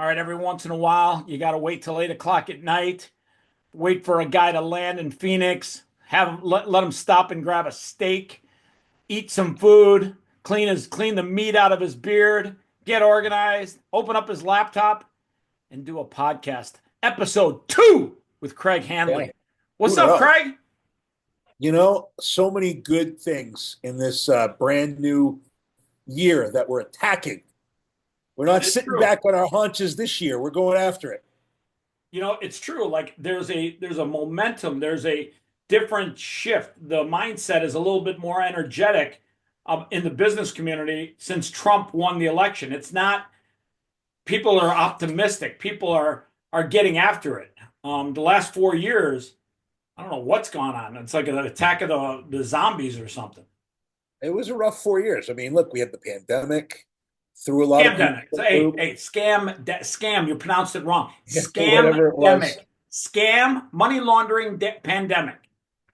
All right, every once in a while, you got to wait till 8 o'clock at night, wait for a guy to land in Phoenix, let him stop and grab a steak, eat some food, clean the meat out of his beard, get organized, open up his laptop, and do a podcast. Episode 2 with Craig Yeah, Handley. What's who'd up, have? Craig? So many good things in this brand new year that we're attacking. We're That not is sitting true. back on our haunches this year. We're going after it. It's true. Like there's a momentum, there's a different shift. The mindset is a little bit more energetic in the business community since Trump won the election. It's not people are optimistic. People are getting after it. The last 4 years, I don't know what's gone on. It's like an attack of the zombies or something. It was a rough 4 years. I mean, look, we had the pandemic, threw a lot of people Scamdemic. for a Hey, loop. hey, scam. You pronounced it wrong. Whatever it was. Scamdemic. Scam, money laundering, pandemic.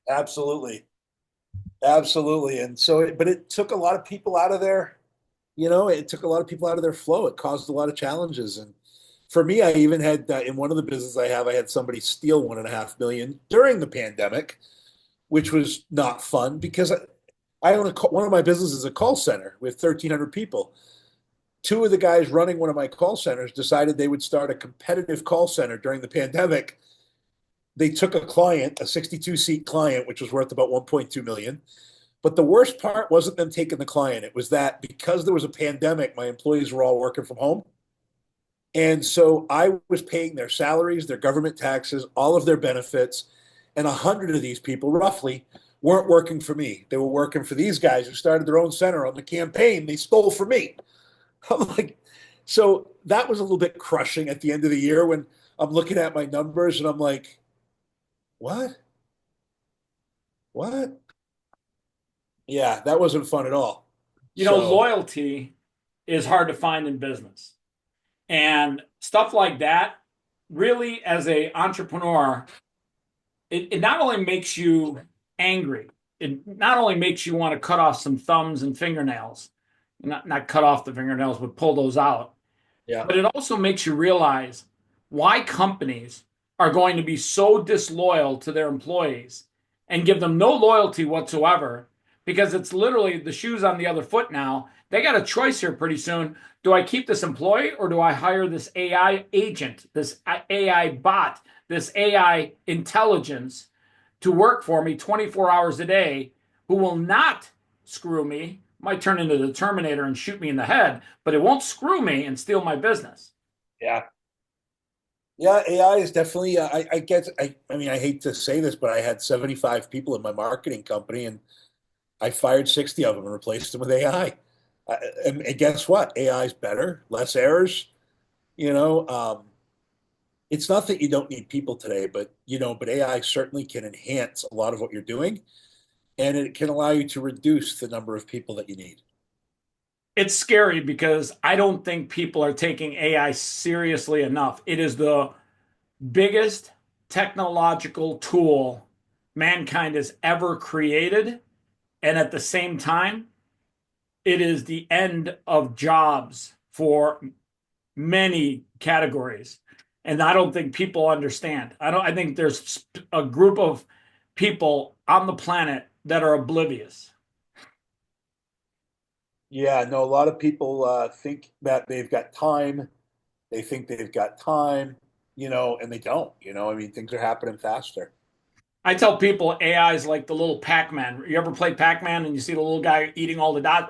Absolutely. Absolutely. But it took a lot of people out of it took a lot of people out of their flow. It caused a lot of challenges. And for me, I even had in one of the businesses I had somebody steal 1.5 million during the pandemic, which was not fun because I own one of my businesses is a call center with 1,300 people. Two of the guys running one of my call centers decided they would start a competitive call center during the pandemic. They took a client, a 62-seat client, which was worth about 1.2 million. But the worst part wasn't them taking the client. It was that because there was a pandemic, my employees were all working from home. And so I was paying their salaries, their government taxes, all of their benefits. And 100 of these people, roughly, weren't working for me. They were working for these guys who started their own center on the campaign. They stole from me. I'm like, so that was a little bit crushing at the end of the year when I'm looking at my numbers and I'm like, what? What? Yeah, that wasn't fun at all. So, Loyalty is hard to find in business. And stuff like that, really, as a entrepreneur, it not only makes you angry, it not only makes you want to cut off some thumbs and fingernails, not cut off the fingernails, but pull those out. yeah, But it also makes you realize why companies are going to be so disloyal to their employees and give them no loyalty whatsoever because it's literally the shoes on the other foot now. They got a choice here pretty soon. Do I keep this employee or do I hire this AI agent, this AI bot, this AI intelligence to work for me 24 hours a day who will not screw me, might turn into the Terminator and shoot me in the head, but it won't screw me and steal my business. yeah. Yeah, AI is definitely. I get. I mean, I hate to say this, but I had 75 people in my marketing company, and I fired 60 of them and replaced them with AI. And guess what? AI is better, less errors. You know, it's not that you don't need people today, but AI certainly can enhance a lot of what you're doing, and it can allow you to reduce the number of people that you need. It's scary because I don't think people are taking AI seriously enough. It is the biggest technological tool mankind has ever created. And at the same time, it is the end of jobs for many categories. And I don't think people understand. I think there's a group of people on the planet that are oblivious. Yeah, no, a lot of people think that they've got time. They think they've got time, and they don't. I mean, things are happening faster. I tell people AI is like the little Pac-Man. You ever play Pac-Man and you see the little guy eating all the dots?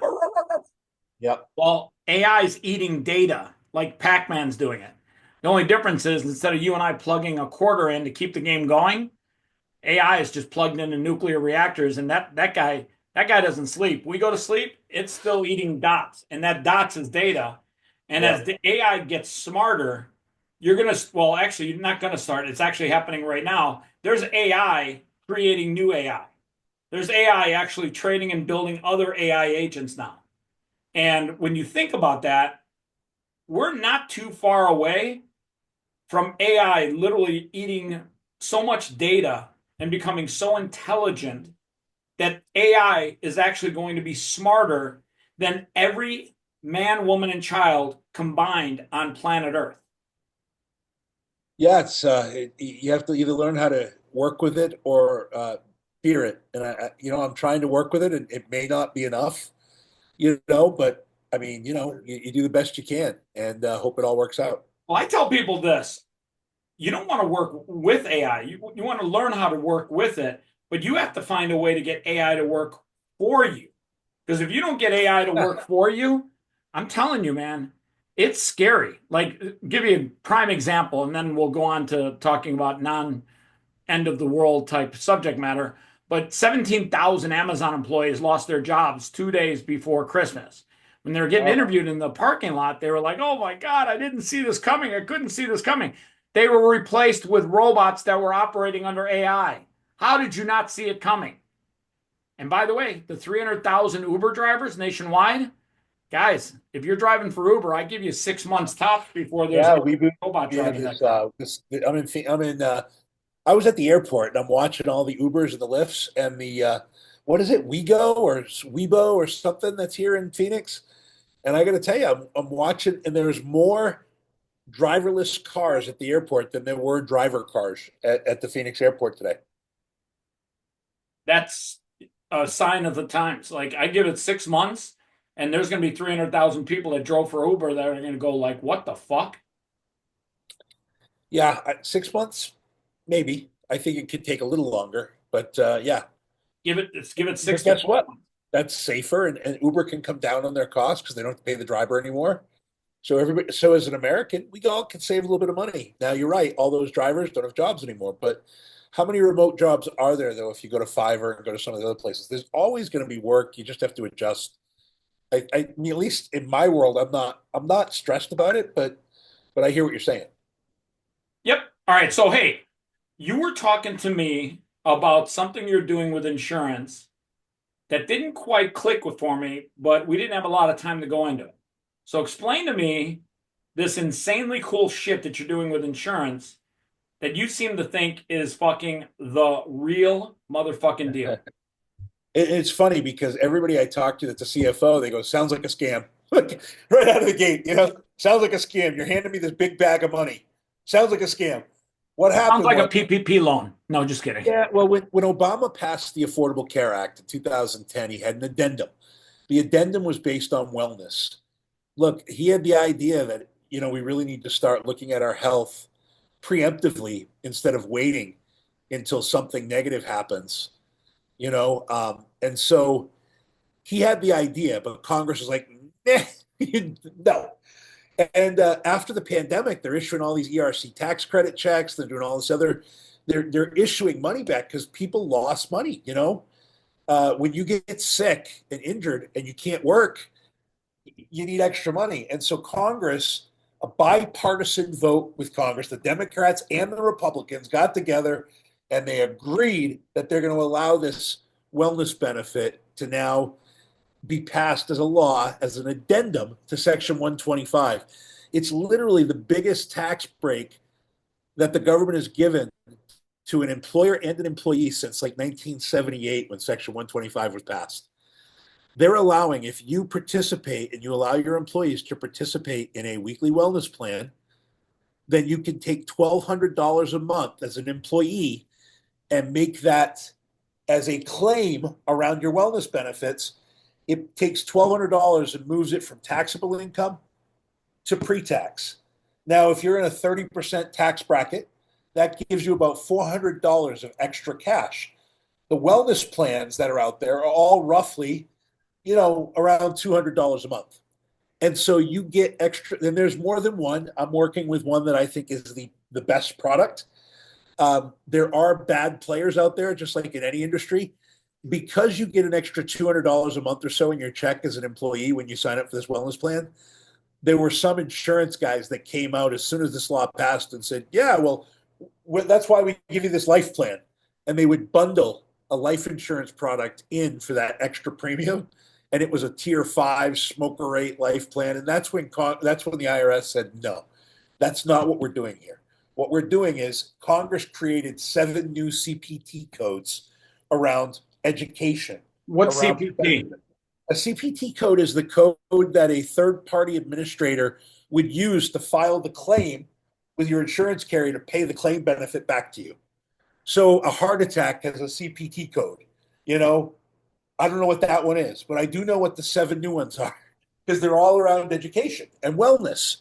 Yep. Well, AI is eating data like Pac-Man's doing it. The only difference is instead of you and I plugging a quarter in to keep the game going, AI is just plugged into nuclear reactors, and that guy doesn't sleep. We go to sleep, it's still eating dots, and that dots is data. And as Yep. the AI gets smarter, you're gonna well, actually, you're not gonna start. It's actually happening right now. There's AI creating new AI. There's AI actually training and building other AI agents now. And when you think about that, we're not too far away from AI literally eating so much data and becoming so intelligent that AI is actually going to be smarter than every man, woman, and child combined on planet Earth. Yeah, you have to either learn how to work with it or fear it. And I'm trying to work with it, and it may not be enough, but I mean, you do the best you can and hope it all works out. Well, I tell people this: you don't want to work with AI. You want to learn how to work with it, but you have to find a way to get AI to work for you. Because if you don't get AI to work for you, I'm telling you, man, it's scary. Like, give you a prime example, and then we'll go on to talking about non end of the world type subject matter. But 17,000 Amazon employees lost their jobs 2 days before Christmas. When they were getting Oh, interviewed in the parking lot, they were like, oh my God, I didn't see this coming. I couldn't see this coming. They were replaced with robots that were operating under AI. How did you not see it coming? And by the way, the 300,000 Uber drivers nationwide, guys, if you're driving for Uber, I give you 6 months tops before there's yeah, any we've been robot yeah, driving that car. I was at the airport and I'm watching all the Ubers and the Lyfts and the what is it, Weibo or something that's here in Phoenix. And I got to tell you, I'm watching, and there's more driverless cars at the airport than there were driver cars at the Phoenix airport today. That's a sign of the times. Like I give it 6 months, and there's going to be 300,000 people that drove for Uber that are going to go like, "What the fuck?" Yeah, 6 months, maybe. I think it could take a little longer, but yeah. Give it But six to guess 12 what? months. That's safer, and Uber can come down on their costs because they don't have to pay the driver anymore. So as an American, we all can save a little bit of money. Now you're right, all those drivers don't have jobs anymore, but how many remote jobs are there though if you go to Fiverr and go to some of the other places? There's always going to be work. You just have to adjust. I mean, at least in my world, I'm not stressed about it, but I hear what you're saying. Yep. All right. So hey, you were talking to me about something you're doing with insurance that didn't quite click with for me, but we didn't have a lot of time to go into it. So explain to me this insanely cool shit that you're doing with insurance that you seem to think is fucking the real motherfucking deal. It's funny because everybody I talk to that's a CFO, they go, sounds like a scam. Like right out of the gate, sounds like a scam. You're handing me this big bag of money. Sounds like a scam. What Sounds happened like a was, PPP loan. No, just kidding. yeah, well, when Obama passed the Affordable Care Act in 2010, he had an addendum. The addendum was based on wellness. Look, he had the idea that, we really need to start looking at our health preemptively instead of waiting until something negative happens, and so he had the idea, but Congress was like, nah, no. And after the pandemic, they're issuing all these ERC tax credit checks. They're doing all this other. They're issuing money back because people lost money. When you get sick and injured and you can't work, you need extra money. And so Congress, a bipartisan vote with Congress, the Democrats and the Republicans got together and they agreed that they're going to allow this wellness benefit to now be passed as a law as an addendum to Section 125. It's literally the biggest tax break that the government has given to an employer and an employee since like 1978 when Section 125 was passed. They're allowing, if you participate and you allow your employees to participate in a weekly wellness plan, then you can take $1,200 a month as an employee and make that as a claim around your wellness benefits. It takes $1,200 and moves it from taxable income to pre-tax. Now, if you're in a 30% tax bracket, that gives you about $400 of extra cash. The wellness plans that are out there are all roughly, around $200 a month. And so you get extra, and there's more than one. I'm working with one that I think is the best product. There are bad players out there, just like in any industry. Because you get an extra $200 a month or so in your check as an employee when you sign up for this wellness plan, there were some insurance guys that came out as soon as this law passed and said, yeah, well, that's why we give you this life plan. And they would bundle a life insurance product in for that extra premium. And it was a tier 5 smoker rate life plan. And that's when the IRS said, no, that's not what we're doing here. What we're doing is Congress created 7 new CPT codes around education, What's around CPT? a CPT code is the code that a third party administrator would use to file the claim with your insurance carrier to pay the claim benefit back to you. So a heart attack has a CPT code. You know, I don't know what that one is, but I do know what the 7 new ones are because they're all around education and wellness.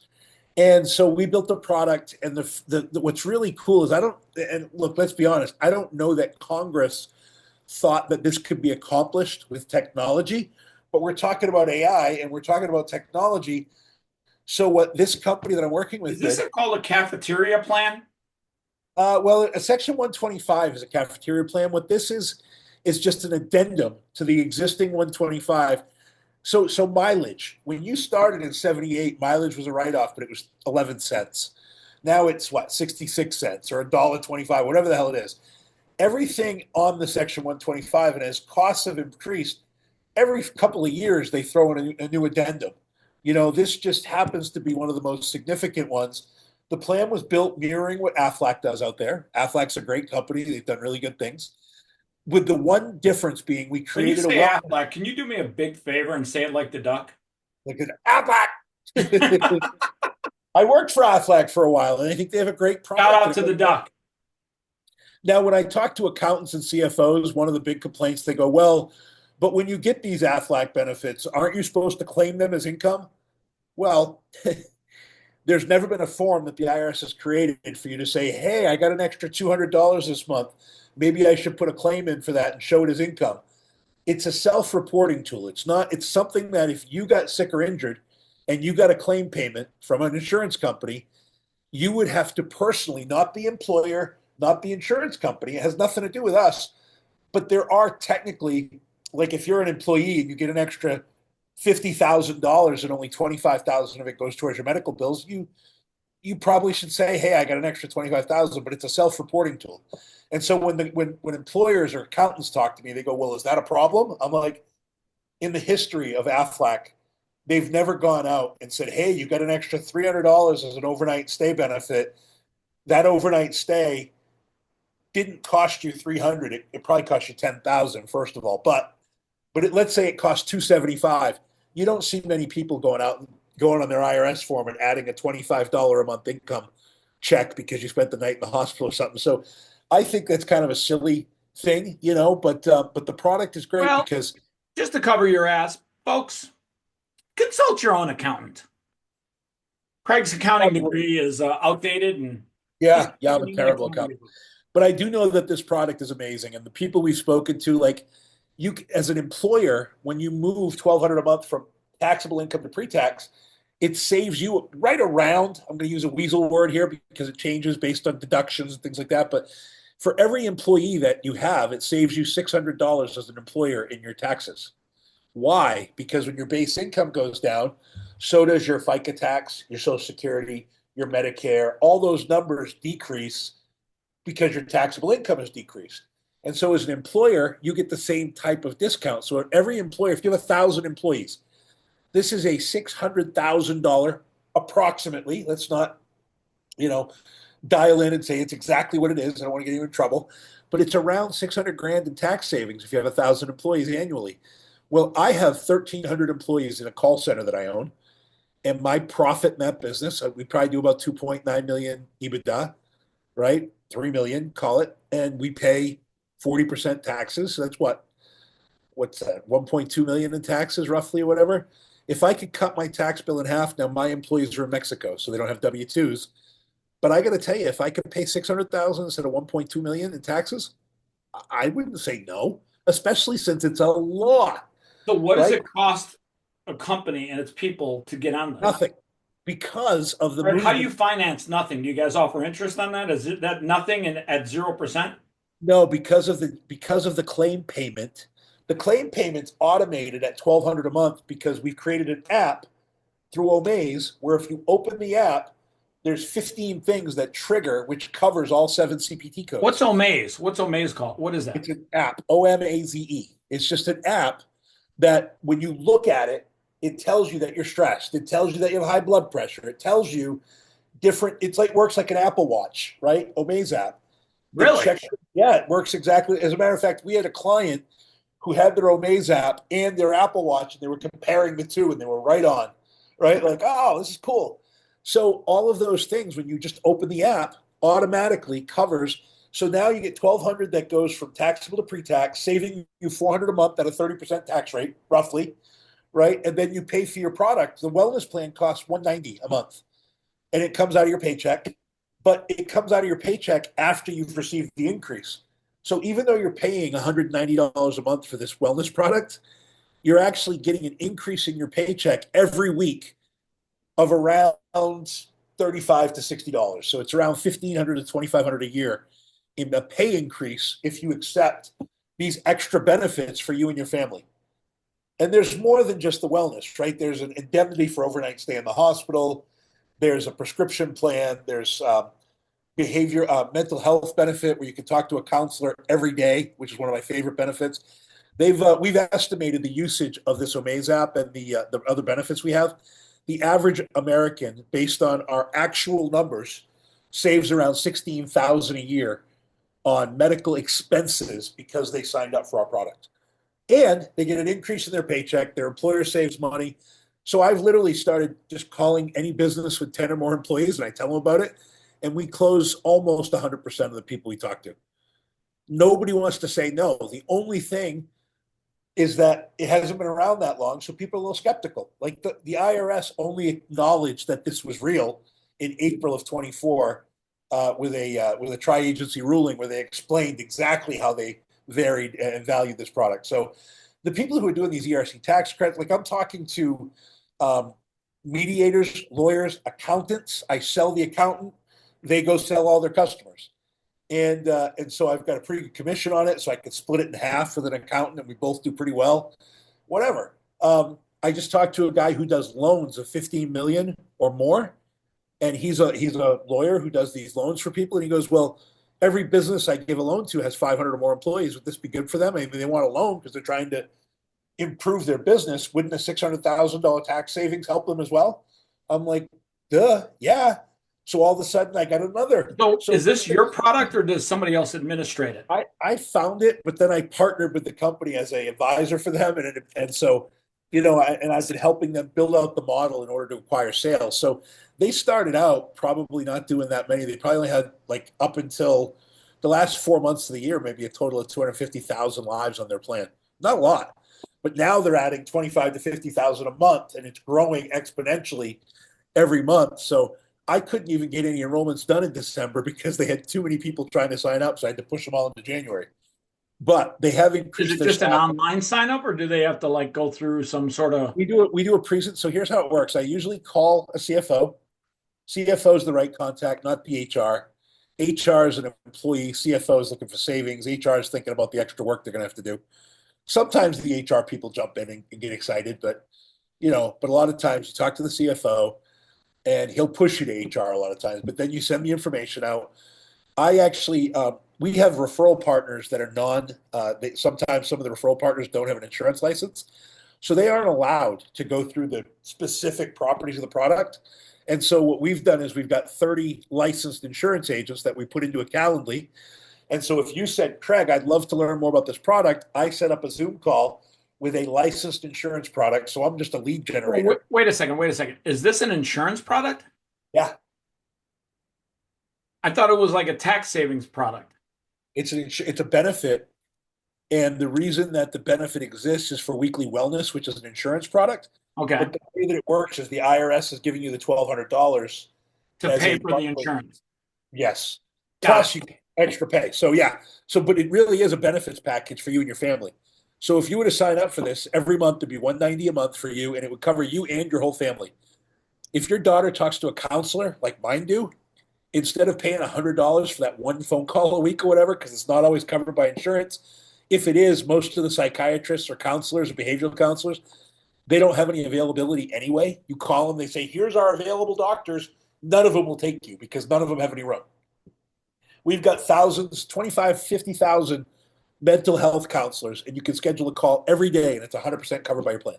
And so we built a product, and what's really cool is I don't. And look, let's be honest. I don't know that Congress thought that this could be accomplished with technology, but we're talking about AI and we're talking about technology. So what this company that I'm working Is with this did, called a cafeteria plan? well, a Section 125 is a cafeteria plan. What this is just an addendum to the existing 125. So mileage. When you started in '78, mileage was a write-off, but it was 11 cents. Now it's what, 66 cents or $1.25, whatever the hell it is. Everything on the Section 125, and as costs have increased, every couple of years they throw in a new addendum. You know, this just happens to be one of the most significant ones. The plan was built mirroring what Aflac does out there. Aflac's a great company. They've done really good things. With the one difference being we When you created a say well Aflac, can you do me a big favor and say it like the duck? like an Aflac. I worked for Aflac for a while, and I think they have a great Shout product. out to the duck. Now, when I talk to accountants and CFOs, one of the big complaints they go, "Well, but when you get these Aflac benefits, aren't you supposed to claim them as income?" Well, there's never been a form that the IRS has created for you to say, "Hey, I got an extra $200 this month. Maybe I should put a claim in for that and show it as income." It's a self-reporting tool. It's not. It's something that if you got sick or injured and you got a claim payment from an insurance company, you would have to personally, not the employer, not the insurance company. It has nothing to do with us. But there are technically, like if you're an employee and you get an extra $50,000 and only 25,000 of it goes towards your medical bills, you probably should say, "Hey, I got an extra 25,000," but it's a self-reporting tool. And so when employers or accountants talk to me, they go, "Well, is that a problem?" I'm like, in the history of Aflac, they've never gone out and said, "Hey, you got an extra $300 as an overnight stay benefit." That overnight stay didn't cost you 300. It probably cost you 10,000 first of all. Let's say it costs 275. You don't see many people going on their IRS form and adding a $25 a month income check because you spent the night in the hospital or something. So I think that's kind of a silly thing, but the product is great Well, because just to cover your ass, folks, consult your own accountant. Craig's accounting degree is outdated, and he's yeah, I'm a giving you like terrible some accountant. But I do know that this product is amazing, and the people we've spoken to, like you as an employer, when you move 1,200 a month from taxable income to pre-tax, it saves you right around. I'm going to use a weasel word here because it changes based on deductions and things like that. But for every employee that you have, it saves you $600 as an employer in your taxes. Why? Because when your base income goes down, so does your FICA tax, your Social Security, your Medicare. All those numbers decrease because your taxable income has decreased. And so as an employer, you get the same type of discount. So every employer, if you have 1,000 employees, this is a $600,000 approximately. Let's not, you know, dial in and say it's exactly what it is. I don't want to get you in trouble, but it's around 600 grand in tax savings if you have 1,000 employees annually. Well, I have 1,300 employees in a call center that I own, and my profit in that business, we probably do about 2.9 million EBITDA, right? 3 million, call it, and we pay 40% taxes. So that's what's that? 1.2 million in taxes, roughly, or whatever. If I could cut my tax bill in half, now my employees are in Mexico, so they don't have W-2s. But I got to tell you, if I could pay 600,000 instead of 1.2 million in taxes, I wouldn't say no, especially since it's a lot, So, what does right? it cost a company and its people to get on this? Nothing because of the Or how do you movement. finance nothing? Do you guys offer interest on that? Is it that nothing and at 0%? No, because of the claim payment. The claim payment's automated at 1,200 a month because we've created an app through Omaze where if you open the app, there's 15 things that trigger, which covers all 7 CPT What's codes. Omaze? What's Omaze called? What is that? It's an app, OMAZE. It's just an app that when you look at it, it tells you that you're stressed. It tells you that you have high blood pressure. It tells you different, it's like works like an Apple Watch, right? Omaze app. It Really? checks, yeah, it works exactly. As a matter of fact, we had a client who had their Omaze app and their Apple Watch, and they were comparing the two, and they were right on, right? Like, oh, this is cool. So all of those things, when you just open the app, automatically covers. So now you get 1,200 that goes from taxable to pre-tax, saving you 400 a month at a 30% tax rate, roughly, right? And then you pay for your product. The wellness plan costs 190 a month, and it comes out of your paycheck, but it comes out of your paycheck after you've received the increase. So even though you're paying $190 a month for this wellness product, you're actually getting an increase in your paycheck every week of around 35 to $60. So it's around 1,500 to 2,500 a year in a pay increase if you accept these extra benefits for you and your family. And there's more than just the wellness, right? There's an indemnity for overnight stay in the hospital. There's a prescription plan. There's mental health benefit where you can talk to a counselor every day, which is one of my favorite benefits. We've estimated the usage of this Omaze app and the other benefits we have. The average American, based on our actual numbers, saves around 16,000 a year on medical expenses because they signed up for our product. And they get an increase in their paycheck. Their employer saves money. So I've literally started just calling any business with 10 or more employees, and I tell them about it. And we close almost 100% of the people we talk to. Nobody wants to say no. The only thing is that it hasn't been around that long, so people are a little skeptical. Like the IRS only acknowledged that this was real in April of 24 with a tri-agency ruling where they explained exactly how they varied and valued this product. So the people who are doing these ERC tax credits, like I'm talking to mediators, lawyers, accountants. I sell the accountant. They go sell all their customers. And so I've got a pretty good commission on it, so I could split it in half with an accountant, and we both do pretty well. Whatever. I just talked to a guy who does loans of 15 million or more, and he's a lawyer who does these loans for people. And he goes, "Well, every business I give a loan to has 500 or more employees. Would this be good for them? I mean, they want a loan because they're trying to improve their business. Wouldn't a $600,000 tax savings help them as well?" I'm like, "Duh, yeah." So all of a sudden, I got another. So So is this your product or does somebody else administrate it? I found it, but then I partnered with the company as a advisor for them, and so I've been helping them build out the model in order to acquire sales. So they started out probably not doing that many. They probably only had like up until the last 4 months of the year, maybe a total of 250,000 lives on their plan. Not a lot, but now they're adding 25 to 50,000 a month, and it's growing exponentially every month. So I couldn't even get any enrollments done in December because they had too many people trying to sign up. So I had to push them all into January. But they have Is increased it their just an staff. online sign up or do they have to like go through some sort of We do a present. So here's how it works. I usually call a CFO. CFO is the right contact, not the HR. HR is an employee. CFO is looking for savings. HR is thinking about the extra work they're going to have to do. Sometimes the HR people jump in and get excited, but but a lot of times you talk to the CFO and he'll push you to HR a lot of times. But then you send the information out. I actually, we have referral partners that are sometimes some of the referral partners don't have an insurance license. So they aren't allowed to go through the specific properties of the product. And so what we've done is we've got 30 licensed insurance agents that we put into a Calendly. And so if you said, "Craig, I'd love to learn more about this product," I set up a Zoom call with a licensed insurance product. So I'm just a lead generator. wait a second, wait a second. Is this an insurance product? Yeah, I thought it was like a tax savings product. it's a benefit. And the reason that the benefit exists is for weekly wellness, which is an insurance product. Okay. But the way that it works is the IRS is giving you the $1,200 To as pay a for the monthly. insurance. Yes. Got Plus you get extra pay. So yeah. But it really is a benefits package for you and your family. So if you were to sign up for this every month, it'd be 190 a month for you, and it would cover you and your whole family. If your daughter talks to a counselor like mine do, instead of paying $100 for that one phone call a week or whatever, because it's not always covered by insurance, if it is, most of the psychiatrists or counselors or behavioral counselors, they don't have any availability anyway. You call them, they say, "Here's our available doctors." None of them will take you because none of them have any room. We've got thousands, 25, 50,000 mental health counselors, and you can schedule a call every day, and it's 100% covered by your plan,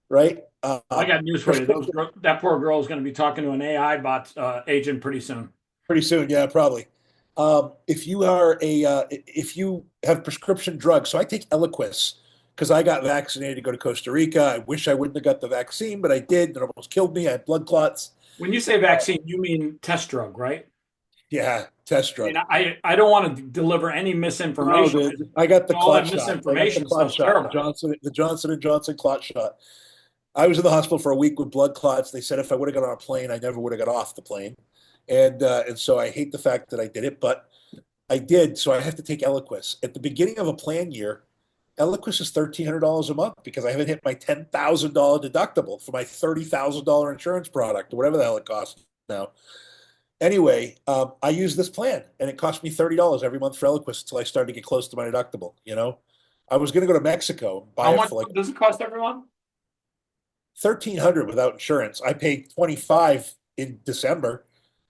right? I got news for you. That poor girl is going to be talking to an AI bot agent pretty soon. Pretty soon, yeah, probably. If you have prescription drugs, so I take Eliquis because I got vaccinated to go to Costa Rica. I wish I wouldn't have got the vaccine, but I did. It almost killed me. I had blood clots. When you say vaccine, you mean test drug, right? Yeah, test I mean, drug. I don't want to deliver any No, misinformation. I got the All clot that shot. I got the misinformation clot sounds shot. terrible. The Johnson and Johnson clot shot. I was in the hospital for a week with blood clots. They said if I would have got on a plane, I never would have got off the plane, and so I hate the fact that I did it, but I did. So I have to take Eliquis at the beginning of a plan year. Eliquis is $1,300 a month because I haven't hit my $10,000 deductible for my $30,000 insurance product or whatever the hell it costs now. Anyway, I use this plan, and it cost me $30 every month for Eliquis until I started to get close to my deductible. I was going to go to Mexico and buy How it much for like does it cost everyone? 1,300 without insurance. I paid 25 in December,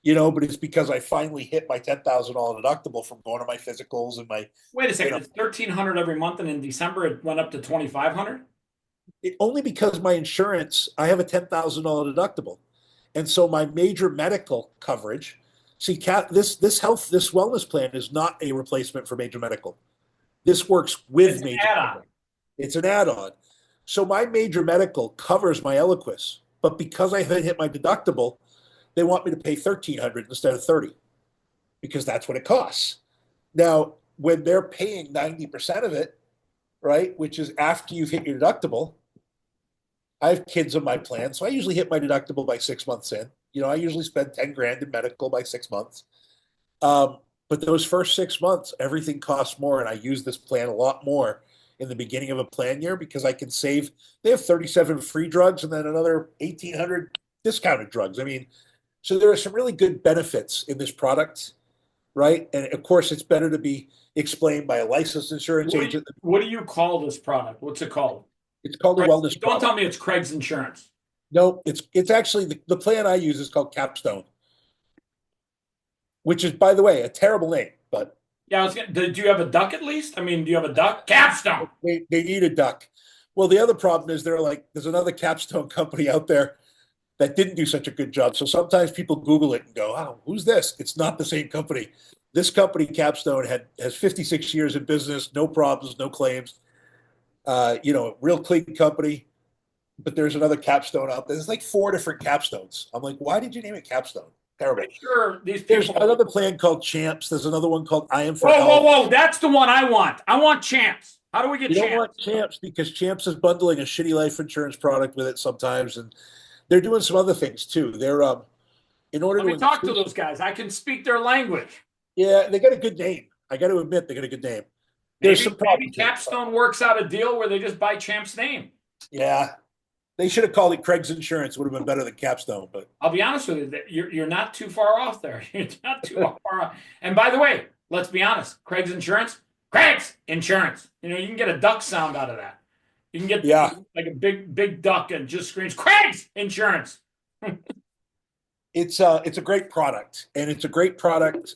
but it's because I finally hit my $10,000 deductible from going to my physicals and my, Wait a you second, know, it's 1,300 every month, and in December it went up to 2,500. only because my insurance, I have a $10,000 deductible, and so my major medical coverage. See, this wellness plan is not a replacement for major medical. This works It's with an major add-on. medical. It's an add-on. So my major medical covers my Eliquis, but because I hit my deductible, they want me to pay 1,300 instead of 30 because that's what it costs. Now, when they're paying 90% of it, right, which is after you've hit your deductible, I have kids on my plan, so I usually hit my deductible by 6 months in. I usually spend 10 grand in medical by 6 months. But those first 6 months, everything costs more, and I use this plan a lot more in the beginning of a plan year because I can save. They have 37 free drugs and then another 1,800 discounted drugs. I mean, so there are some really good benefits in this product, right? And of course, it's better to be explained by a licensed insurance agent. What do you call this product? What's it called? It's called a Craig, wellness don't tell product. me it's Craig's Insurance. No, it's actually the plan I use is called Capstone, which is, by the way, a terrible name, but Yeah, do you have a duck at least? I mean, do you have a duck? Capstone. they need a duck. Well, the other problem is there's another Capstone company out there that didn't do such a good job. So sometimes people Google it and go, "Oh, who's this?" It's not the same company. This company, Capstone, has 56 years in business, no problems, no claims. Real clean company. But there's another Capstone out there. There's like four different Capstones. I'm like, why did you name it Capstone? I'm Terrible. sure these There's people. another plan called Champs. There's another one called I Am for Whoa, whoa, Health. whoa! That's the one I want. I want champs. How do we get You don't want champs? Champs because Champs is bundling a shitty life insurance product with it sometimes, and they're doing some other things too. They're in order Let to me talk to increase. those guys. I can speak their language. Yeah, they got a good name. I got to admit, they got a good name. There's some Maybe problems here. Capstone works out a deal where they just buy Champ's name. Yeah, they should have called it Craig's Insurance. Would have been better than Capstone, but I'll be honest with you, you're not too far off there. You're not too far off. And by the way, let's be honest, Craig's Insurance, Craig's Insurance. You can get a duck sound out of that. You can get yeah, like a big duck and just screams Craig's Insurance. it's a great product, and it's a great product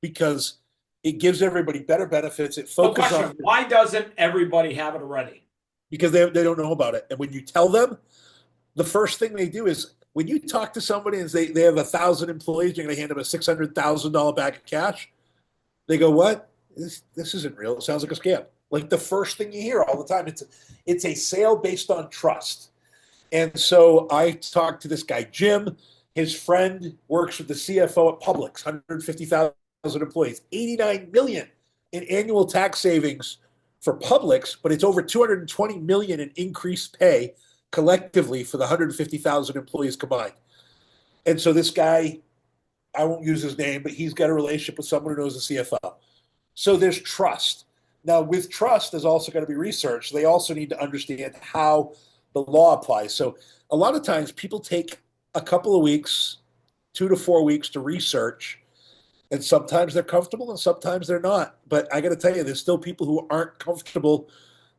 because it gives everybody better benefits. It So, focuses question: on why doesn't everybody have it already? because they don't know about it, and when you tell them, the first thing they do is when you talk to somebody and they have 1,000 employees, you're going to hand them a $600,000 bag of cash. They go, "What? This isn't real. It sounds like a scam." Like the first thing you hear all the time. It's a sale based on trust. And so I talked to this guy Jim. His friend works with the CFO at Publix, 150,000 employees, 89 million in annual tax savings for Publix, but it's over 220 million in increased pay collectively for the 150,000 employees combined. And so this guy, I won't use his name, but he's got a relationship with someone who knows the CFO. So there's trust. Now, with trust, there's also got to be research. They also need to understand how the law applies. So a lot of times people take a couple of weeks, 2 to 4 weeks to research, and sometimes they're comfortable and sometimes they're not. But I got to tell you, there's still people who aren't comfortable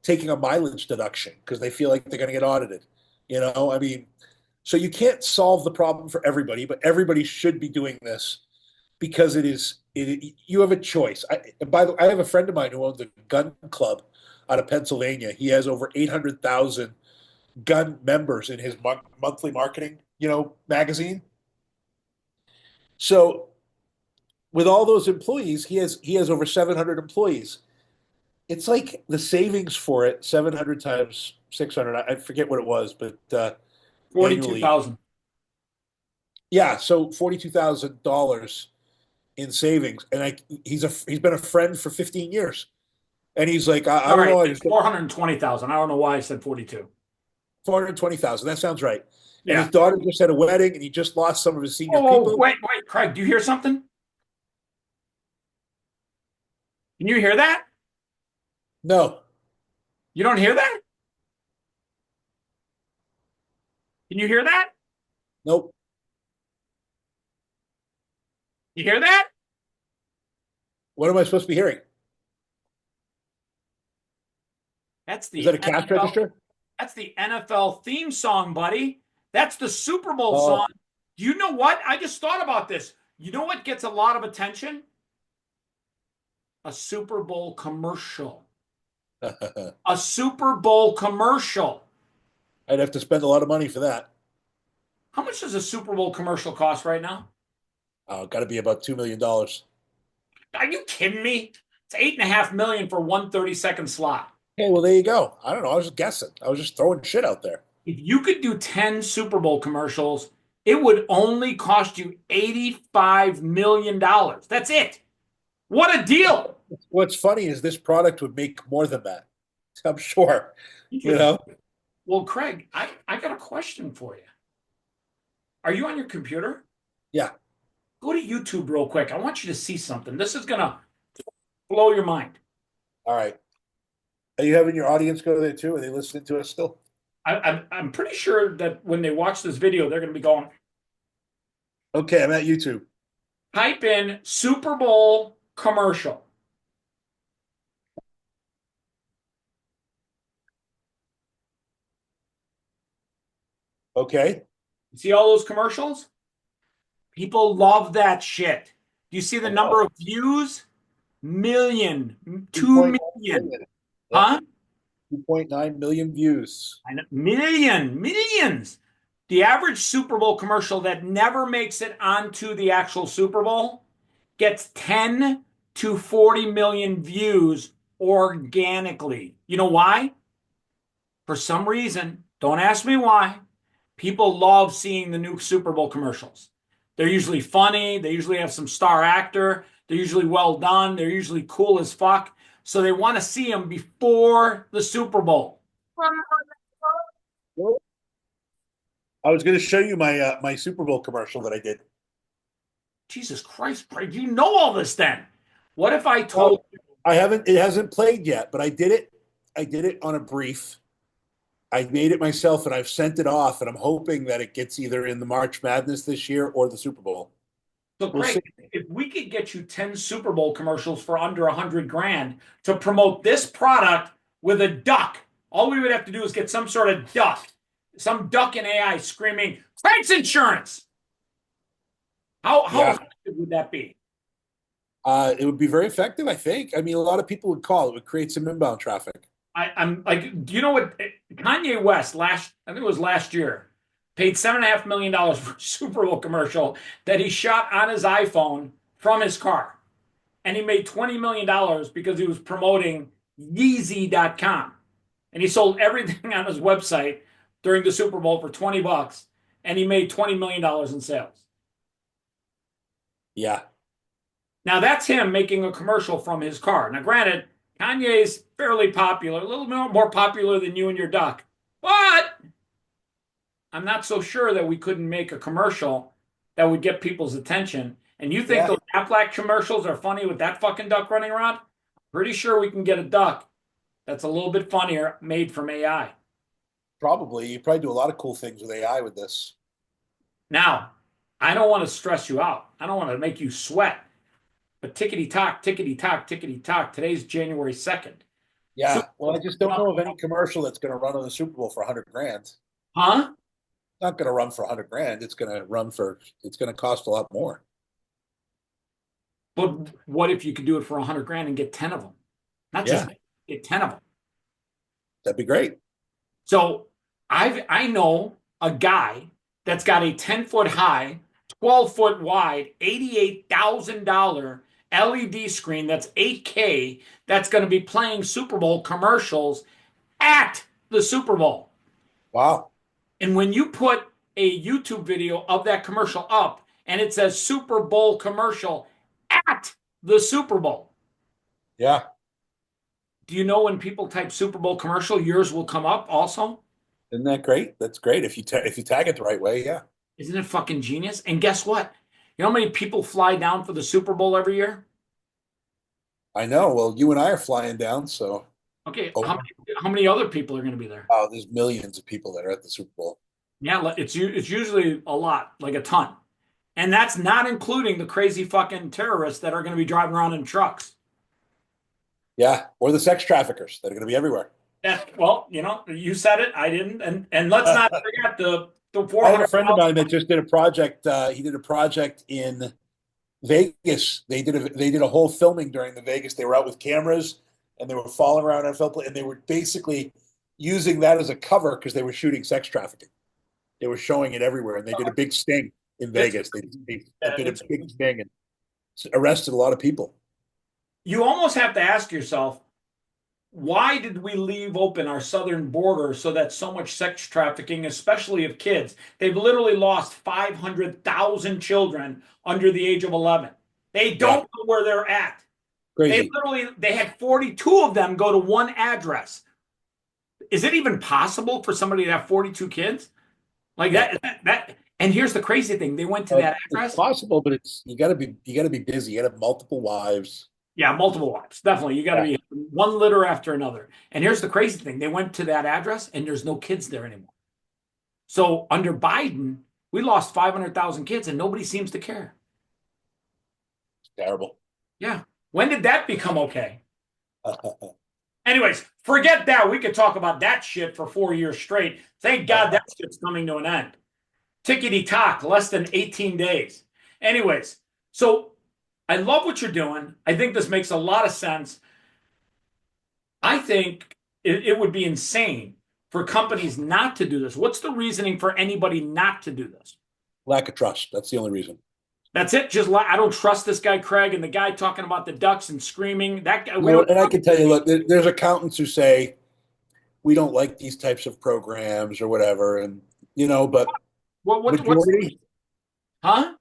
taking a mileage deduction because they feel like they're going to get audited. I mean, so you can't solve the problem for everybody, but everybody should be doing this because you have a choice. By the way, I have a friend of mine who owns a gun club out of Pennsylvania. He has over 800,000 gun members in his monthly marketing, magazine. So with all those employees, he has over 700 employees. It's like the savings for it, 700 times 600. I forget what it was, but Forty-two annually, thousand. Yeah, so $42,000 in savings, and he's been a friend for 15 years, and he's like, I All don't right, know, I it's just 420,000. I don't know why I said 42. 420,000. That sounds right. And Yeah. his daughter just had a wedding, and he just lost some of his senior Oh, people. wait, Craig, do you hear something? Can you hear that? No, You don't hear that? Can you hear that? nope. You hear that? What am I supposed to be hearing? That's Is the that a cash NFL. register? That's the NFL theme song, buddy. That's the Super Bowl Oh, song. Do you know what? I just thought about this. You know what gets a lot of attention? A Super Bowl commercial. I'd A Super Bowl commercial. have to spend a lot of money for that. How much does a Super Bowl commercial cost right now? Got to be about $2 million. Are you kidding me? It's 8.5 million for one 30-second slot. Okay, well, there you go. I don't know. I was just guessing. I was just throwing shit out there. If you could do 10 Super Bowl commercials, it would only cost you $85 million. That's it. What a deal. What's funny is this product would make more than that. I'm sure. You know? Well, Craig, I got a question for you. Are you on your computer? Yeah. Go to YouTube real quick. I want you to see something. This is going to blow your mind. All right. Are you having your audience go there too? Are they listening to us still? I'm pretty sure that when they watch this video, they're going to be going, Okay, I'm at YouTube. type in Super Bowl commercial. Okay. See all those commercials? People love that shit. Do you see the I number know. of views? Million, 2.9 2 million. million. Yep. Huh? 2.9 million views. I know. Millions. The average Super Bowl commercial that never makes it onto the actual Super Bowl gets 10 to 40 million views organically. You know why? For some reason, don't ask me why, people love seeing the new Super Bowl commercials. They're usually funny, they usually have some star actor, they're usually well done, they're usually cool as fuck. So they want to see them before the Super Bowl. I was going to show you my Super Bowl commercial that I did. Jesus Christ, Craig, you know all this then. What if I told Well, I haven't. It hasn't played yet, but I did it. I did it on a brief. I made it myself, and I've sent it off, and I'm hoping that it gets either in the March Madness this year or the Super Bowl. So, We'll see. Craig, if we could get you 10 Super Bowl commercials for under 100 grand to promote this product with a duck, all we would have to do is get some sort of duck, some duck in AI screaming, Craig's insurance. How Yeah, effective would that be? it would be very effective. I think. I mean, a lot of people would call. It would create some inbound traffic. I'm like, do you know what Kanye West I think it was last year, paid $7.5 million for a Super Bowl commercial that he shot on his iPhone from his car. And he made $20 million because he was promoting Yeezy.com. And he sold everything on his website during the Super Bowl for 20 bucks. And he made $20 million in sales. Yeah, Now that's him making a commercial from his car. Now, granted, Kanye's fairly popular, a little more popular than you and your duck. But I'm not so sure that we couldn't make a commercial that would get people's attention. And you think yeah. those Aflac commercials are funny with that fucking duck running around? Pretty sure we can get a duck that's a little bit funnier made from AI. Probably. You probably do a lot of cool things with AI with this. Now, I don't want to stress you out. I don't want to make you sweat. But tickety tock, tickety tock, tickety tock. Today's January 2nd. Yeah. Well, I just don't know of any commercial that's going to run on the Super Bowl for 100 grand. It's Huh? not going to run for 100 grand. It's going to cost a lot more. But what if you could do it for 100 grand and get 10 of them? Not just Yeah, get 10 of them. that'd be great. So I know a guy that's got a 10-foot high, 12-foot wide, $88,000 LED screen that's 8K that's going to be playing Super Bowl commercials at the Super Bowl. Wow. And when you put a YouTube video of that commercial up, and it says Super Bowl commercial at the Super Bowl. Yeah. Do you know when people type Super Bowl commercial, yours will come up also? Isn't that great? That's great. If you tag it the right way, yeah. Isn't it fucking genius? And guess what? You know how many people fly down for the Super Bowl every year? I know. Well, you and I are flying down, so Okay, oh, how many other people are going to be there? wow, there's millions of people that are at the Super Bowl. Yeah, it's usually a lot, like a ton. And that's not including the crazy fucking terrorists that are going to be driving around in trucks. Yeah, or the sex traffickers that are going to be everywhere. Well, you said it, I didn't, and let's not forget the I had a friend of 400,000. mine that just did a project. He did a project in Vegas. They did a whole filming during the Vegas. They were out with cameras and they were following around NFL play, and they were basically using that as a cover because they were shooting sex trafficking. They were showing it everywhere, and they did a big sting in It's Vegas. They did a it's big sting and arrested a lot of people. you almost have to ask yourself, why did we leave open our southern border so that so much sex trafficking, especially of kids? They've literally lost 500,000 children under the age of 11. They Yeah, don't know where they're at. crazy. They had 42 of them go to one address. Is it even possible for somebody to have 42 kids? Like Yeah. that and here's the crazy thing. They went to that It's address. possible, but it's you got to be busy. You got to have multiple wives. Yeah, multiple wives. Definitely. You got to Yeah, be one litter after another. And here's the crazy thing. They went to that address and there's no kids there anymore. So under Biden, we lost 500,000 kids and nobody seems to care. it's terrible. Yeah. When did that become okay? Anyways, forget that. We could talk about that shit for 4 years straight. Thank God that shit's coming to an end. Tickety tock, less than 18 days. Anyways, so I love what you're doing. I think this makes a lot of sense. I think it would be insane for companies not to do this. What's the reasoning for anybody not to do this? Lack of trust. That's the only reason. That's it. Just I don't trust this guy Craig and the guy talking about the ducks and screaming. That guy, we No, don't. and I can tell you, look, there's accountants who say we don't like these types of programs or whatever, and but What's majority huh?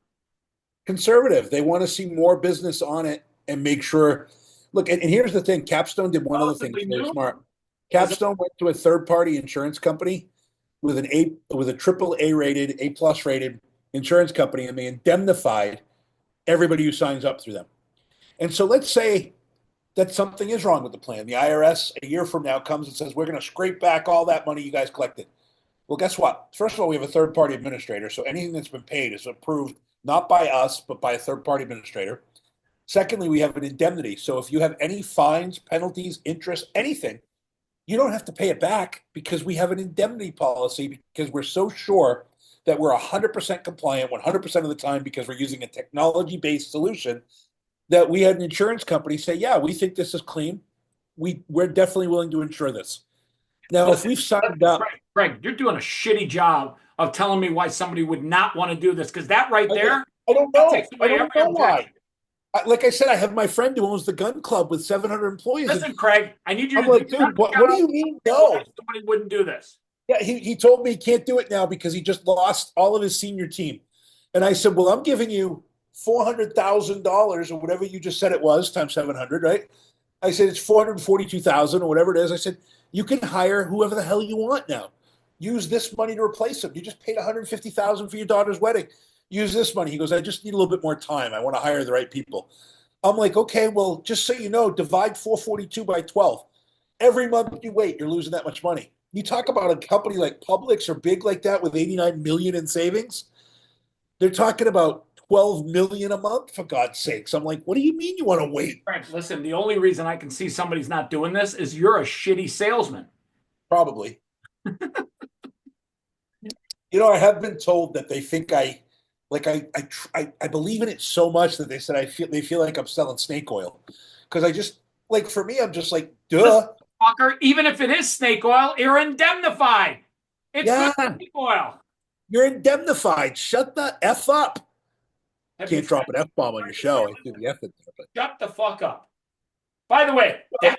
conservative. They want to see more business on it and make sure. Look, and here's the thing: Capstone did one other thing Relatively that's very new. smart. Is it Capstone went to a third-party insurance company with a triple A rated, A plus rated insurance company, and they indemnified everybody who signs up through them. And so let's say that something is wrong with the plan. The IRS a year from now comes and says, we're going to scrape back all that money you guys collected. Well, guess what? First of all, we have a third party administrator. So anything that's been paid is approved not by us, but by a third party administrator. Secondly, we have an indemnity. So if you have any fines, penalties, interest, anything, you don't have to pay it back because we have an indemnity policy because we're so sure that we're 100% compliant 100% of the time because we're using a technology based solution that we had an insurance company say, yeah, we think this is clean. We're definitely willing to insure this. Now, if listen, we've signed up, Craig, you're doing a shitty job of telling me why somebody would not want to do this because that right there, I don't that know. takes I away don't every know objection. why. Like I said, I have my friend who owns the gun club with 700 employees. And Listen, Craig, I need you I'm to do like, dude, what do you mean why no? somebody wouldn't do this. Yeah, he told me he can't do it now because he just lost all of his senior team. And I said, well, I'm giving you $400,000 or whatever you just said it was times 700, right? I said it's 442,000 or whatever it is. I said you can hire whoever the hell you want now. Use this money to replace them. You just paid 150,000 for your daughter's wedding. Use this money. He goes, I just need a little bit more time. I want to hire the right people. I'm like, okay, well, just so you know, divide 442 by 12. Every month you wait, you're losing that much money. You talk about a company like Publix or big like that with 89 million in savings. They're talking about 12 million a month for God's sakes. I'm like, what do you mean you want to wait? Craig, listen, the only reason I can see somebody's not doing this is you're a shitty salesman. Probably. I have been told that they think I believe in it so much that they feel like I'm selling snake oil because I just like for me I'm just like Listen, duh. fucker, even if it is snake oil, you're indemnified. It's good Yeah, snake oil. you're indemnified. Shut the f up. Have you Can't drop tried? an f bomb on your show. I threw the f in there, Shut the fuck up. By the way, but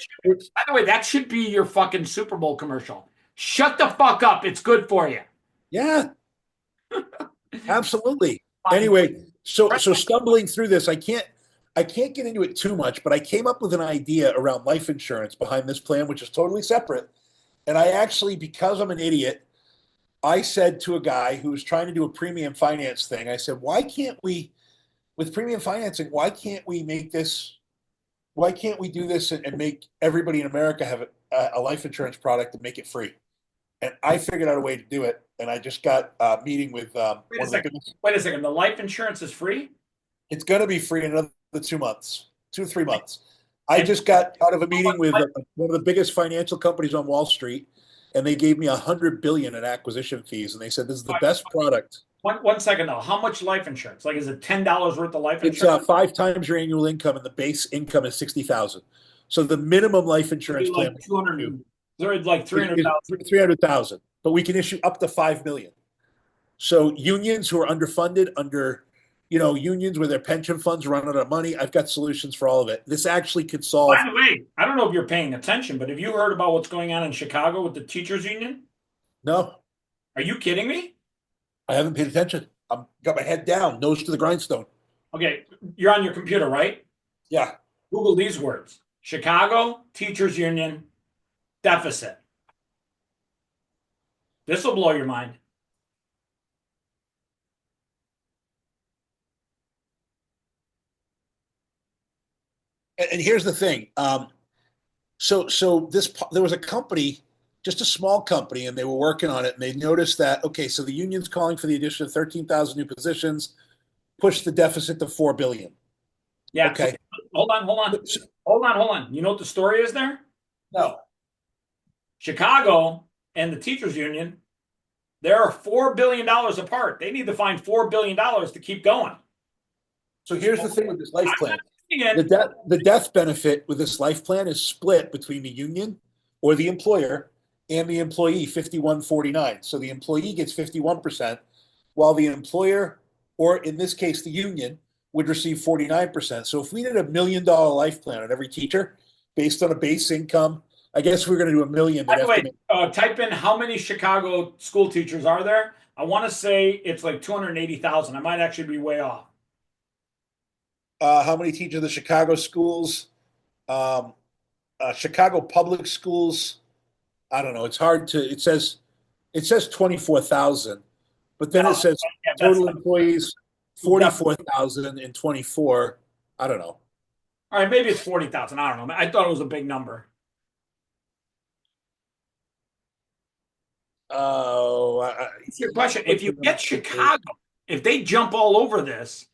that should be your fucking Super Bowl commercial. Shut the fuck up. It's good for you. yeah, Absolutely. Fine. Anyway, so stumbling through this, I can't get into it too much, but I came up with an idea around life insurance behind this plan, which is totally separate. And I actually, because I'm an idiot, I said to a guy who was trying to do a premium finance thing, I said, why can't we, with premium financing, why can't we do this and make everybody in America have a life insurance product and make it free? And I figured out a way to do it. And I just got a meeting with Wait a one of the second. biggest. Wait a second. The life insurance is free? It's going to be free in another 2 months, 2 to 3 months. I And just got out of a how meeting with much one of the biggest financial companies on Wall Street, and they gave me 100 billion in acquisition fees, and they said this is the life, best product. one second though. How much life insurance? Like, is it $10 worth of life It's insurance? 5 times your annual income, and the base income is 60,000. So the minimum life It'd be insurance plan like 200, or like is 300,000. 300,000, but we can issue up to 5 million. So unions who are underfunded, unions where their pension funds run out of money, I've got solutions for all of it. This actually could By solve. the way, I don't know if you're paying attention, but have you heard about what's going on in Chicago with the teachers union? No, Are you kidding me? I haven't paid attention. I'm got my head down, nose to the grindstone. Okay, you're on your computer, right? Yeah. Google these words: Chicago teachers union deficit. This will blow your mind. And here's the thing. So there was a company, just a small company, and they were working on it, and they noticed that okay, so the union's calling for the addition of 13,000 new positions, push the deficit to 4 billion. Yeah. So Okay. hold on, hold on, hold on. You know what the story is there? No. Chicago and the teachers union, they're $4 billion apart. They need to find $4 billion to keep going. So here's the thing with this life I'm plan. not saying it. The death benefit with this life plan is split between the union or the employer and the employee 51-49. So the employee gets 51%, while the employer, or in this case, the union, would receive 49%. So if we did $1 million life plan on every teacher based on a base income, I guess we're going to do a million. By That the way, estimate. type in how many Chicago school teachers are there. I want to say it's like 280,000. I might actually be way off. How many teach in the Chicago schools? Um, Chicago public schools. I don't know. It's hard to. It says 24,000, but then it No, says yeah, that's total employees definitely. 44,000 and 24. I don't know. All right, maybe it's 40,000. I don't know. I thought it was a big number. Oh, It's your question. If you get Chicago, if they jump all over this,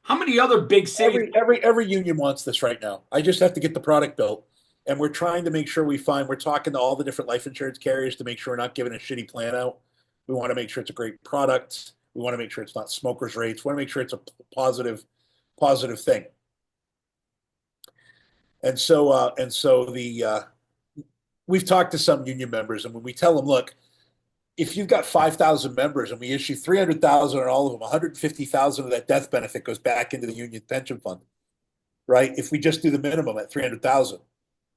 how many other big cities? every union wants this right now. I just have to get the product built, and we're trying to make sure we find. We're talking to all the different life insurance carriers to make sure we're not giving a shitty plan out. We want to make sure it's a great product. We want to make sure it's not smokers' rates. We want to make sure it's a positive thing. And so we've talked to some union members, and when we tell them, look, if you've got 5,000 members and we issue 300,000 on all of them, 150,000 of that death benefit goes back into the union pension fund, right? If we just do the minimum at 300,000.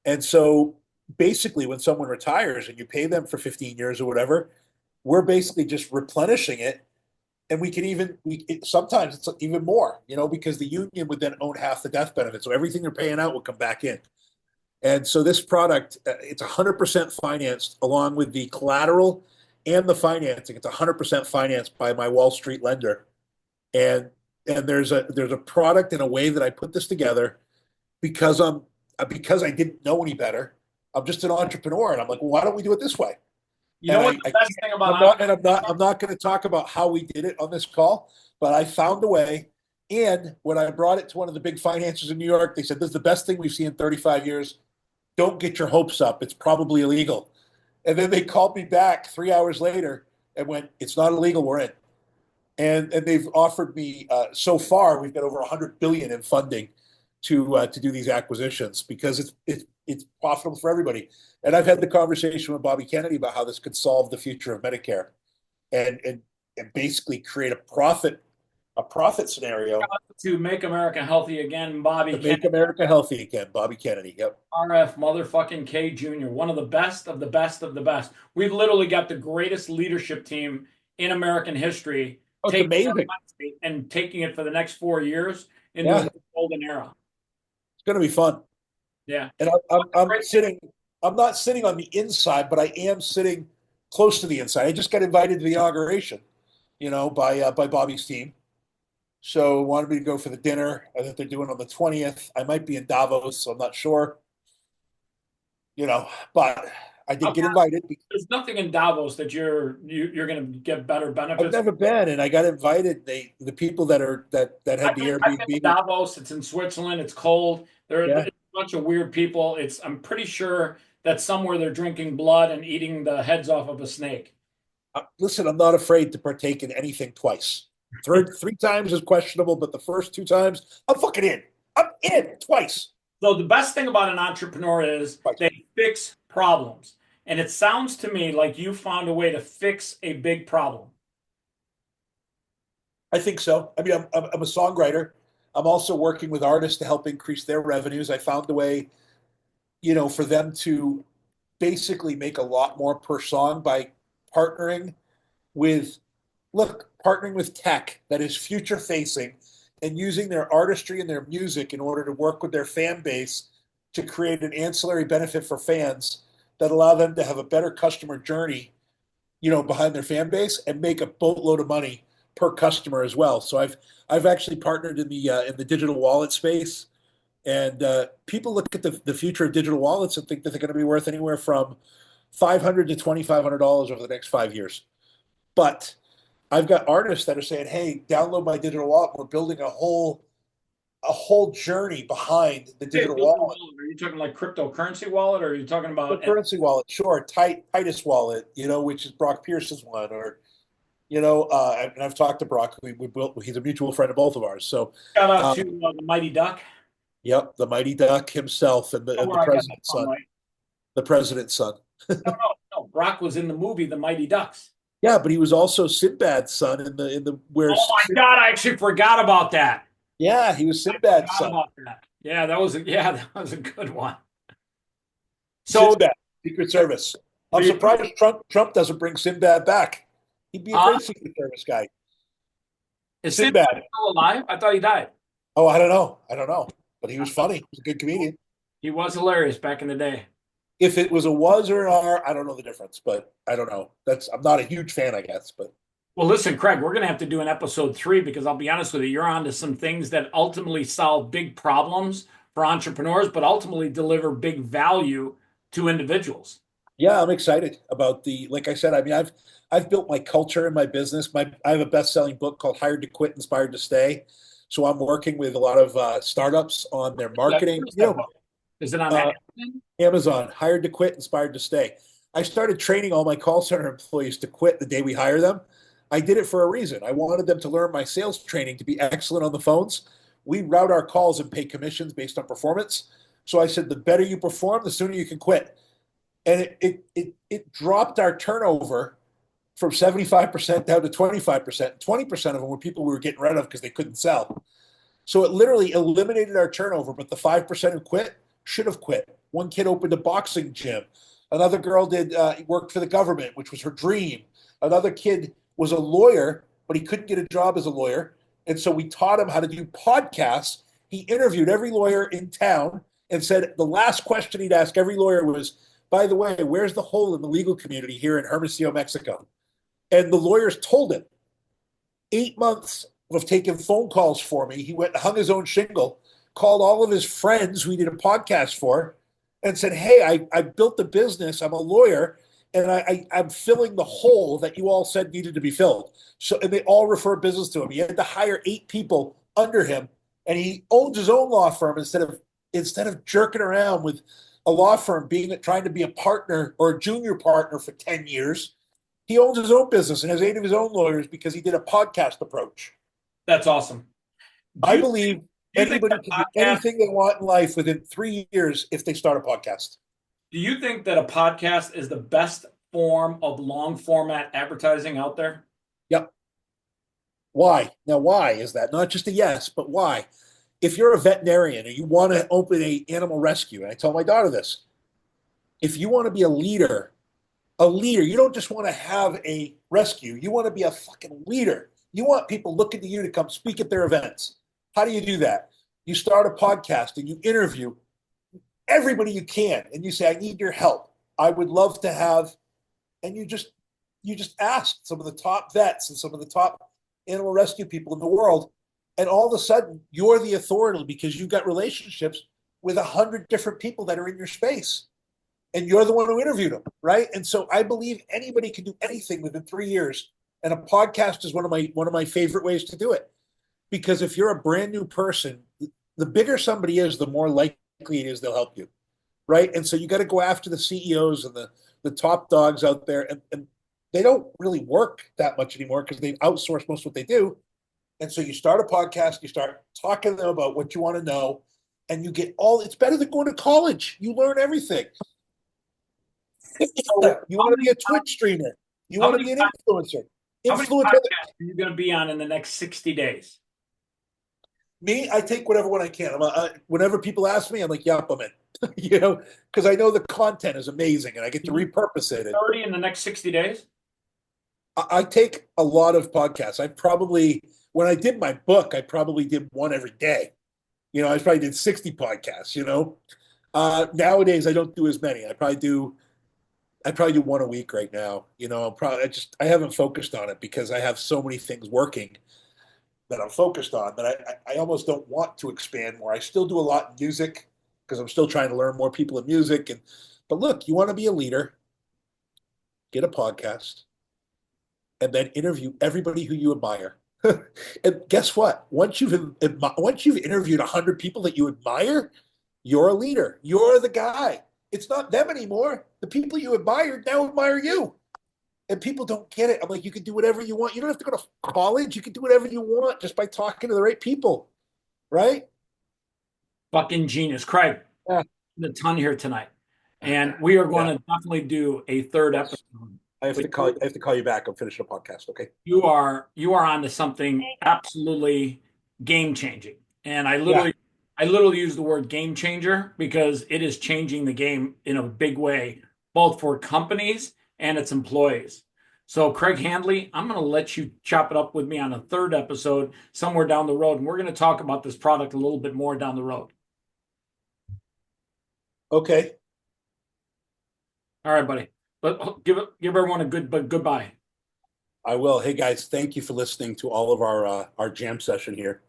And so basically when someone retires and you pay them for 15 years or whatever, we're basically just replenishing it. And sometimes it's even more, because the union would then own half the death benefit. So everything they're paying out will come back in. And so this product, it's 100% financed along with the collateral and the financing. It's 100% financed by my Wall Street lender. And there's a product in a way that I put this together because I didn't know any better. I'm just an entrepreneur, and I'm like, well, why don't we do it this way? You know And what I the best thing about I'm not going to talk about how we did it on this call, but I found a way. And when I brought it to one of the big financiers in New York, they said, "This is the best thing we've seen in 35 years. Don't get your hopes up. It's probably illegal." And then they called me back 3 hours later and went, "It's not illegal. We're in." And they've offered me so far we've got over 100 billion in funding to do these acquisitions because it's profitable for everybody. And I've had the conversation with Bobby Kennedy about how this could solve the future of Medicare and basically create a profit scenario to make America healthy again, Bobby to make Kennedy, America healthy again. Bobby Kennedy. Yep. RF motherfucking K Jr., one of the best of the best of the best. We've literally got the greatest leadership team in American history, Oh, it's taking amazing. and taking it for the next 4 years into a Yeah, new golden era. it's going to be fun. Yeah. And I'm sitting. I'm not sitting on the inside, but I am sitting close to the inside. I just got invited to the inauguration, by Bobby's team. So wanted me to go for the dinner that they're doing on the 20th. I might be in Davos, so I'm not sure, but I did I'll get be invited. There's nothing in Davos that you're going to get better I've benefits. never been, and I got invited. The people that had the I've been to Airbnb. Davos. It's in Switzerland. It's cold. It's Yeah. a bunch of weird people. I'm pretty sure that somewhere they're drinking blood and eating the heads off of a snake. Listen, I'm not afraid to partake in anything twice. Three times is questionable, but the first two times, I'm fucking in. I'm in twice. So the best thing about an entrepreneur is Twice. they fix problems. And it sounds to me like you found a way to fix a big problem. I think so. I mean, I'm a songwriter. I'm also working with artists to help increase their revenues. I found a way, for them to basically make a lot more per song by partnering with, partnering with tech that is future facing and using their artistry and their music in order to work with their fan base to create an ancillary benefit for fans that allow them to have a better customer journey, behind their fan base and make a boatload of money per customer as well. So I've actually partnered in the digital wallet space, and people look at the future of digital wallets and think that they're going to be worth anywhere from $500 to $2,500 over the next 5 years. But I've got artists that are saying, "Hey, download my digital wallet. We're building a whole journey behind the Hey, digital building a wallet, wallet. Are you talking like cryptocurrency wallet, or are you talking the about currency wallet, sure, Titus wallet, which is Brock Pierce's one, or and I've talked to Brock. We built. He's a mutual friend of both of ours. So, shout out um, to the Mighty Duck? yep, the Mighty Duck himself and the Oh, and the where I got that president's from, son. right? The president's son. No, no, no. Brock was in the movie The Mighty Ducks. Yeah, but he was also Sinbad's son in the where. Oh my God, I actually forgot about that. Yeah, he was I Sinbad's forgot son. about that. Yeah, that was a good one. So, Sinbad, Secret Service. so I'm you, surprised Trump doesn't bring Sinbad back. He'd be a huh? great Secret Service guy. Is Sinbad Sinbad. still alive? I thought he died. Oh, I don't know. I don't know. But he was funny. He was a good comedian. He was hilarious back in the day. If it was a was or an are, I don't know the difference, but I don't know. I'm not a huge fan, I guess. But Well, listen, Craig, we're going to have to do an episode 3 because I'll be honest with you, you're on to some things that ultimately solve big problems for entrepreneurs, but ultimately deliver big value to individuals. yeah, I'm excited about like I said, I mean, I've built my culture in my business. I have a best-selling book called Hired to Quit, Inspired to Stay. So I'm working with a lot of startups on their marketing. Where's that book? Is it on Uh, Amazon? Amazon, Hired to Quit, Inspired to Stay. I started training all my call center employees to quit the day we hire them. I did it for a reason. I wanted them to learn my sales training to be excellent on the phones. We route our calls and pay commissions based on performance. So I said, the better you perform, the sooner you can quit. And it dropped our turnover from 75% down to 25%. 20% of them were people we were getting rid of because they couldn't sell. So it literally eliminated our turnover, but the 5% who quit should have quit. One kid opened a boxing gym. Another girl did worked for the government, which was her dream. Another kid was a lawyer, but he couldn't get a job as a lawyer. And so we taught him how to do podcasts. He interviewed every lawyer in town and said the last question he'd ask every lawyer was, by the way, where's the hole in the legal community here in Hermosillo, Mexico? And the lawyers told him. 8 months of taking phone calls for me. He went and hung his own shingle, called all of his friends who he did a podcast for, and said, "Hey, I built the business. I'm a lawyer, and I'm filling the hole that you all said needed to be filled." So, and they all refer business to him. He had to hire 8 people under him, and he owns his own law firm instead of jerking around with a law firm trying to be a partner or a junior partner for 10 years. He owns his own business and has 8 of his own lawyers because he did a podcast approach. That's awesome. Do I you believe do you think anybody that can do podcast anything they want in life within 3 years if they start a podcast. do you think that a podcast is the best form of long format advertising out there? Yep. Why? Now, why is that? Not just a yes, but why? If you're a veterinarian and you want to open a animal rescue, and I tell my daughter this, if you want to be a leader A leader. You don't just want to have a rescue. You want to be a fucking leader. You want people looking to you to come speak at their events. How do you do that? You start a podcast and you interview everybody you can, and you say, "I need your help. I would love to have," and you just ask some of the top vets and some of the top animal rescue people in the world, and all of a sudden you're the authority because you've got relationships with 100 different people that are in your space, and you're the one who interviewed them, right? And so I believe anybody can do anything within 3 years, and a podcast is one of my favorite ways to do it, because if you're a brand new person, the bigger somebody is, the more likely it is they'll help you, right? And so you got to go after the CEOs and the top dogs out there, and they don't really work that much anymore because they've outsourced most of what they do. And so you start a podcast, you start talking to them about what you want to know, and you get all. It's better than going to college. You learn everything. You want to be a Twitch streamer. You How want to many be an influencer. how many Influence podcasts are you going to be on in the next 60 days? me. I take whatever one I can. Whenever people ask me, I'm like, "Yep, I'm in." Because I know the content is amazing, and I get to repurpose it. 30 in the next 60 days? I take a lot of podcasts. When I did my book, I probably did one every day. I probably did 60 podcasts. Nowadays I don't do as many. I probably do one a week right now. I haven't focused on it because I have so many things working that I'm focused on that I almost don't want to expand more. I still do a lot in music because I'm still trying to learn more people in music. But look, you want to be a leader, get a podcast, and then interview everybody who you admire. And guess what? Once you've interviewed 100 people that you admire, you're a leader. You're the guy. It's not them anymore. The people you admire now admire you. And people don't get it. I'm like, you can do whatever you want. You don't have to go to college. You can do whatever you want just by talking to the right people, right? Fucking genius. Craig, Yeah. a ton here tonight. And we are going Yeah. to definitely do a third Yes. episode. I have to call you back. I'm finishing a podcast. Okay. You are onto something absolutely game changing. And I Yeah. literally I literally use the word game changer because it is changing the game in a big way, both for companies and its employees. So, Craig Handley, I'm going to let you chop it up with me on a third episode somewhere down the road. And we're going to talk about this product a little bit more down the road. Okay. All right, buddy. But give everyone a goodbye. I will. Hey guys, thank you for listening to all of our jam session here.